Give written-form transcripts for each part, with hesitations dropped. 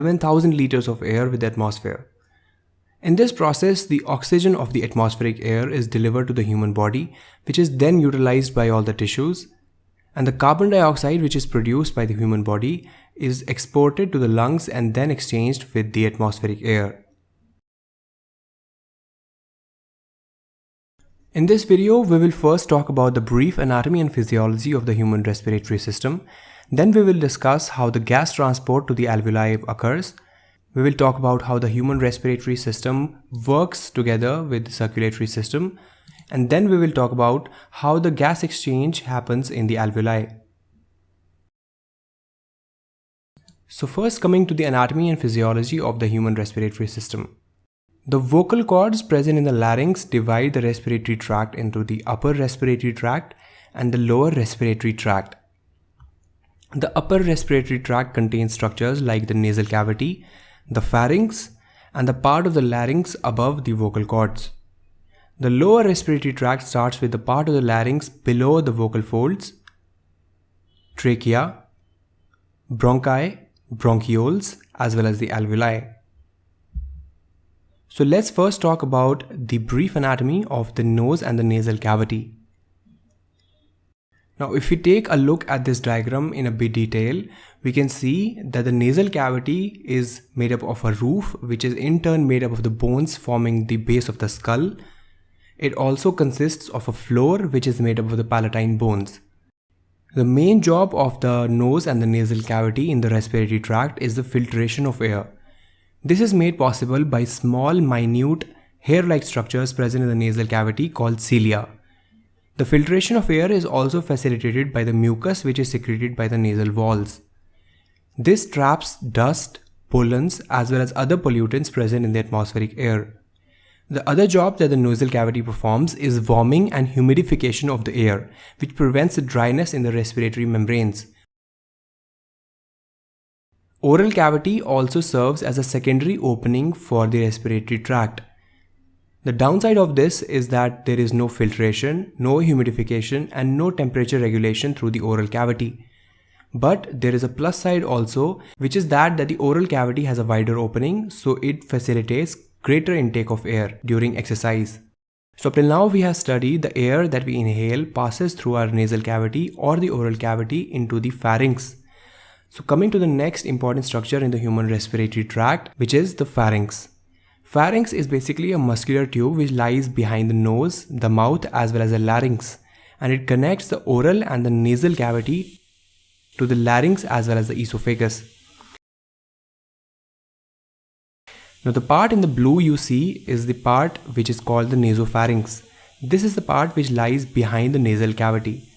7,000 liters of air with the atmosphere. In this process, the oxygen of the atmospheric air is delivered to the human body, which is then utilized by all the tissues, and the carbon dioxide which is produced by the human body is exported to the lungs and then exchanged with the atmospheric air. In this video, we will first talk about the brief anatomy and physiology of the human respiratory system. Then we will discuss how the gas transport to the alveoli occurs. We will talk about how the human respiratory system works together with the circulatory system. And then we will talk about how the gas exchange happens in the alveoli. So first, coming to the anatomy and physiology of the human respiratory system. The vocal cords present in the larynx divide the respiratory tract into the upper respiratory tract and the lower respiratory tract. The upper respiratory tract contains structures like the nasal cavity, the pharynx, and the part of the larynx above the vocal cords. The lower respiratory tract starts with the part of the larynx below the vocal folds, trachea, bronchi, bronchioles, as well as the alveoli. So let's first talk about the brief anatomy of the nose and the nasal cavity. Now, if we take a look at this diagram in a bit detail, we can see that the nasal cavity is made up of a roof, which is in turn made up of the bones forming the base of the skull. It also consists of a floor, which is made up of the palatine bones. The main job of the nose and the nasal cavity in the respiratory tract is the filtration of air. This is made possible by small, minute, hair-like structures present in the nasal cavity called cilia. The filtration of air is also facilitated by the mucus which is secreted by the nasal walls. This traps dust, pollens, as well as other pollutants present in the atmospheric air. The other job that the nasal cavity performs is warming and humidification of the air, which prevents the dryness in the respiratory membranes. Oral cavity also serves as a secondary opening for the respiratory tract. The downside of this is that there is no filtration, no humidification, and no temperature regulation through the oral cavity. But there is a plus side also, which is that the oral cavity has a wider opening, so it facilitates greater intake of air during exercise. So up till now we have studied the air that we inhale passes through our nasal cavity or the oral cavity into the pharynx. So coming to the next important structure in the human respiratory tract, which is the pharynx. Pharynx is basically a muscular tube which lies behind the nose, the mouth, as well as the larynx, and it connects the oral and the nasal cavity to the larynx as well as the esophagus. Now the part in the blue you see is the part which is called the nasopharynx. This is the part which lies behind the nasal cavity.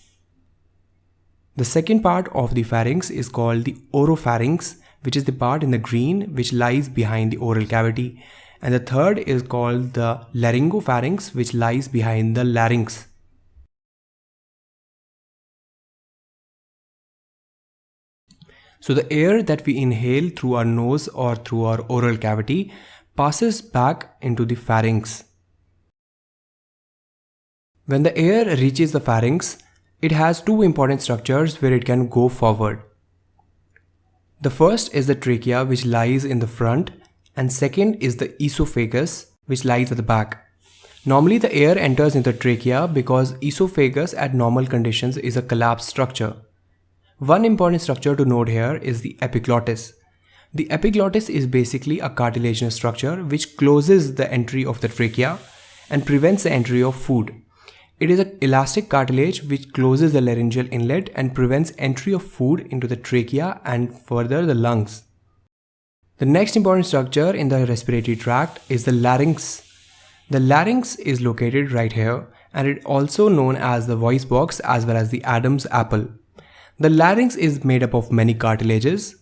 The second part of the pharynx is called the oropharynx, which is the part in the green which lies behind the oral cavity. And the third is called the laryngopharynx, which lies behind the larynx. So the air that we inhale through our nose or through our oral cavity passes back into the pharynx. When the air reaches the pharynx, it has two important structures where it can go forward. The first is the trachea, which lies in the front, and second is the esophagus, which lies at the back. Normally the air enters into the trachea because esophagus at normal conditions is a collapsed structure. One important structure to note here is the epiglottis. The epiglottis is basically a cartilaginous structure which closes the entry of the trachea and prevents the entry of food. It is an elastic cartilage which closes the laryngeal inlet and prevents entry of food into the trachea and further the lungs. The next important structure in the respiratory tract is the larynx. The larynx is located right here, and it is also known as the voice box as well as the Adam's apple. The larynx is made up of many cartilages,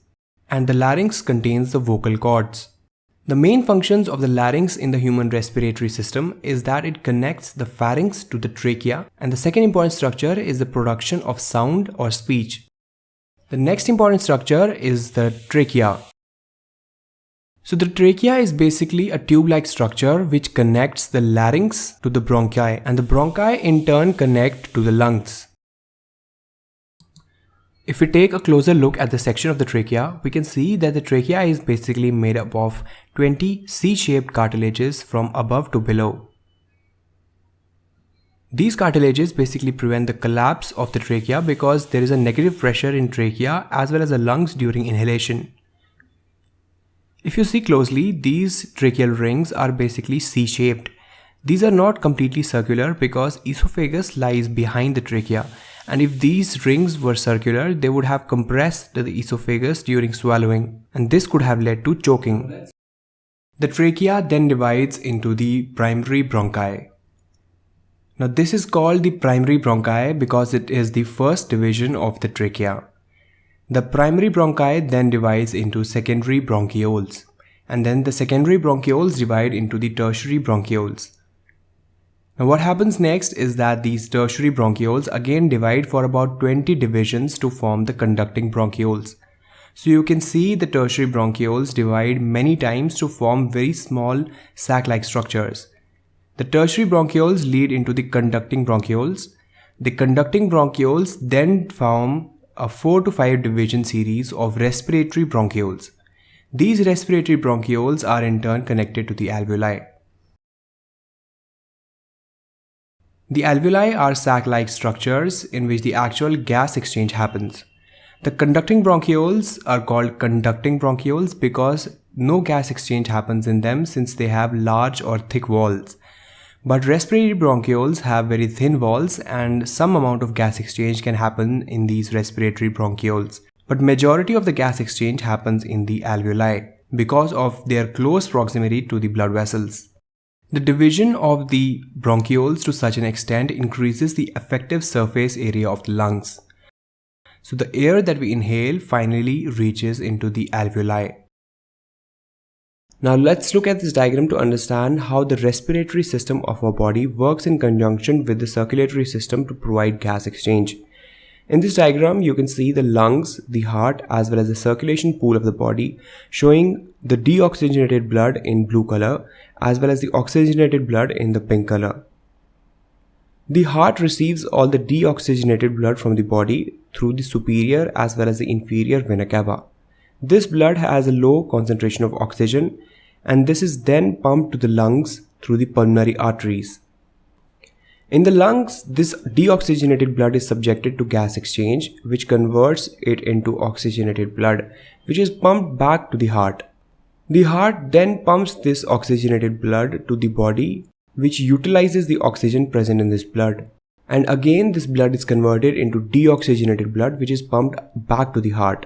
and the larynx contains the vocal cords. The main functions of the larynx in the human respiratory system is that it connects the pharynx to the trachea, and the second important structure is the production of sound or speech. The next important structure is the trachea. So the trachea is basically a tube-like structure which connects the larynx to the bronchi, and the bronchi in turn connect to the lungs. If we take a closer look at the section of the trachea, we can see that the trachea is basically made up of 20 C-shaped cartilages from above to below. These cartilages basically prevent the collapse of the trachea because there is a negative pressure in trachea as well as the lungs during inhalation. If you see closely, these tracheal rings are basically C-shaped. These are not completely circular because esophagus lies behind the trachea, and if these rings were circular, they would have compressed the esophagus during swallowing, and this could have led to choking. The trachea then divides into the primary bronchi. Now this is called the primary bronchi because it is the first division of the trachea. The primary bronchi then divides into secondary bronchioles, and then the secondary bronchioles divide into the tertiary bronchioles. Now what happens next is that these tertiary bronchioles again divide for about 20 divisions to form the conducting bronchioles. So you can see the tertiary bronchioles divide many times to form very small sac-like structures. The tertiary bronchioles lead into the conducting bronchioles. The conducting bronchioles then form a 4 to 5 division series of respiratory bronchioles. These respiratory bronchioles are in turn connected to the alveoli. The alveoli are sac-like structures in which the actual gas exchange happens. The conducting bronchioles are called conducting bronchioles because no gas exchange happens in them since they have large or thick walls. But respiratory bronchioles have very thin walls and some amount of gas exchange can happen in these respiratory bronchioles. But majority of the gas exchange happens in the alveoli because of their close proximity to the blood vessels. The division of the bronchioles to such an extent increases the effective surface area of the lungs. So the air that we inhale finally reaches into the alveoli. Now let's look at this diagram to understand how the respiratory system of our body works in conjunction with the circulatory system to provide gas exchange. In this diagram, you can see the lungs, the heart, as well as the circulation pool of the body, showing the deoxygenated blood in blue color, as well as the oxygenated blood in the pink color. The heart receives all the deoxygenated blood from the body through the superior as well as the inferior vena cava. This blood has a low concentration of oxygen, and this is then pumped to the lungs through the pulmonary arteries. In the lungs, this deoxygenated blood is subjected to gas exchange, which converts it into oxygenated blood, which is pumped back to the heart. The heart then pumps this oxygenated blood to the body, which utilizes the oxygen present in this blood. And again, this blood is converted into deoxygenated blood, which is pumped back to the heart.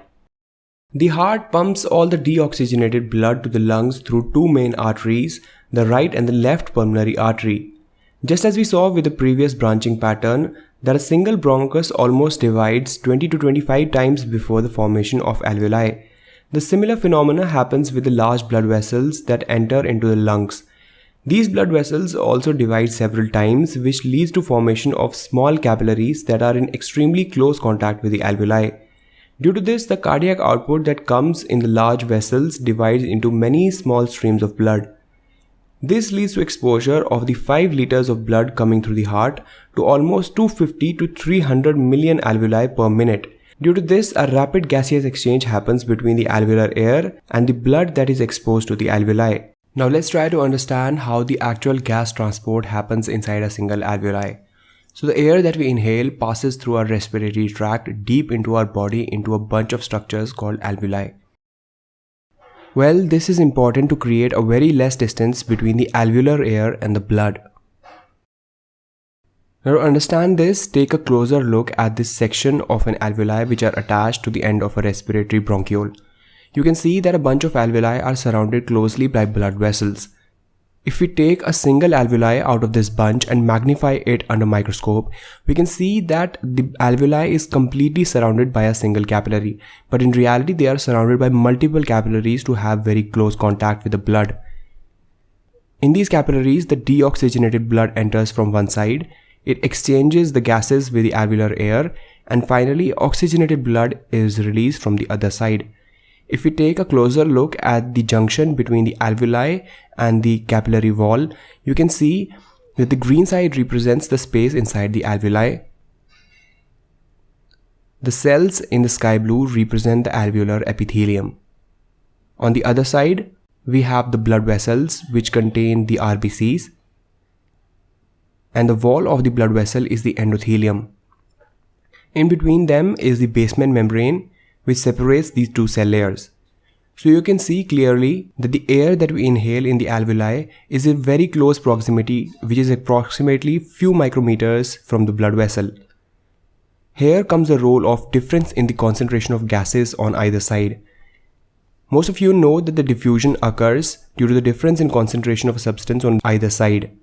The heart pumps all the deoxygenated blood to the lungs through two main arteries, the right and the left pulmonary artery. Just as we saw with the previous branching pattern, that a single bronchus almost divides 20 to 25 times before the formation of alveoli. The similar phenomena happens with the large blood vessels that enter into the lungs. These blood vessels also divide several times, which leads to formation of small capillaries that are in extremely close contact with the alveoli. Due to this, the cardiac output that comes in the large vessels divides into many small streams of blood. This leads to exposure of the 5 liters of blood coming through the heart to almost 250 to 300 million alveoli per minute. Due to this, a rapid gaseous exchange happens between the alveolar air and the blood that is exposed to the alveoli. Now let's try to understand how the actual gas transport happens inside a single alveoli. So the air that we inhale passes through our respiratory tract deep into our body into a bunch of structures called alveoli. Well, this is important to create a very less distance between the alveolar air and the blood. Now to understand this, take a closer look at this section of an alveoli which are attached to the end of a respiratory bronchiole. You can see that a bunch of alveoli are surrounded closely by blood vessels. If we take a single alveoli out of this bunch and magnify it under microscope, we can see that the alveoli is completely surrounded by a single capillary, but in reality they are surrounded by multiple capillaries to have very close contact with the blood. In these capillaries, the deoxygenated blood enters from one side, it exchanges the gases with the alveolar air, and finally oxygenated blood is released from the other side. If we take a closer look at the junction between the alveoli and the capillary wall, you can see that the green side represents the space inside the alveoli. The cells in the sky blue represent the alveolar epithelium. On the other side, we have the blood vessels which contain the RBCs, and the wall of the blood vessel is the endothelium. In between them is the basement membrane which separates these two cell layers. So you can see clearly that the air that we inhale in the alveoli is in very close proximity, which is approximately few micrometers from the blood vessel. Here comes the role of difference in the concentration of gases on either side. Most of you know that the diffusion occurs due to the difference in concentration of a substance on either side.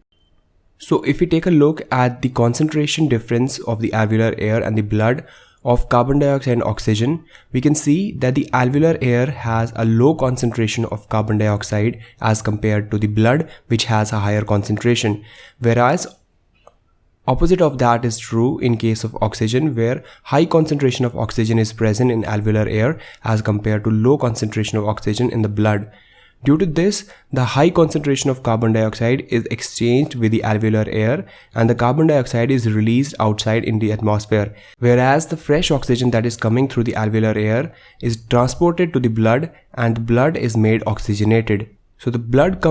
So if we take a look at the concentration difference of the alveolar air and the blood of carbon dioxide and oxygen, we can see that the alveolar air has a low concentration of carbon dioxide as compared to the blood, which has a higher concentration, whereas opposite of that is true in case of oxygen, where high concentration of oxygen is present in alveolar air as compared to low concentration of oxygen in the blood. Due to this, the high concentration of carbon dioxide is exchanged with the alveolar air and the carbon dioxide is released outside in the atmosphere, whereas the fresh oxygen that is coming through the alveolar air is transported to the blood and the blood is made oxygenated. So the blood